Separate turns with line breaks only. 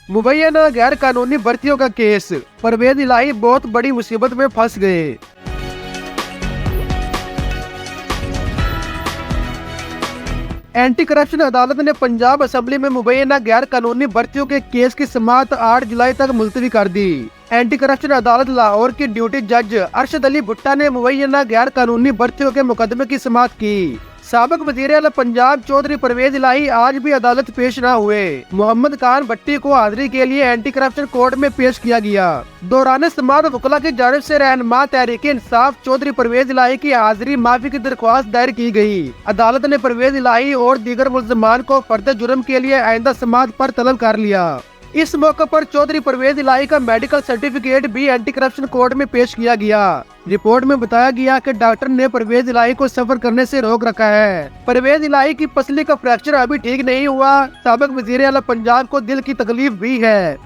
मुबैना गैर कानूनी भर्तियों का केस, परवेज इलाही बहुत बड़ी मुसीबत में फंस गए। एंटी करप्शन अदालत ने पंजाब असेंबली में मुबैना गैर कानूनी भर्तियों के केस की समाअत 8 जुलाई तक मुलतवी कर दी। एंटी करप्शन अदालत लाहौर की ड्यूटी जज अरशद अली भुट्टा ने मुबैना गैर कानूनी भर्तियों के मुकदमे की समाअत की। साबिक वजीर आला पंजाब चौधरी परवेज इलाही आज भी अदालत पेश न हुए। मोहम्मद खान भट्टी को हाजिरी के लिए एंटी करप्शन कोर्ट में पेश किया गया। दौरान समाअत वकला की जानिब से रहनुमा तहरीक इंसाफ चौधरी परवेज इलाही की हाजिरी माफी की दरख्वास्त दायर की गई। अदालत ने परवेज इलाही और दीगर मुल्ज़मान को फर्द जुर्म के लिए आइंदा समाअत पर तलब कर लिया। इस मौके पर चौधरी परवेज इलाही का मेडिकल सर्टिफिकेट भी एंटी करप्शन कोर्ट में पेश किया गया। रिपोर्ट में बताया गया कि डॉक्टर ने परवेज इलाही को सफर करने से रोक रखा है। परवेज इलाही की पसली का फ्रैक्चर अभी ठीक नहीं हुआ। साबिक वजीर आला पंजाब को दिल की तकलीफ भी है।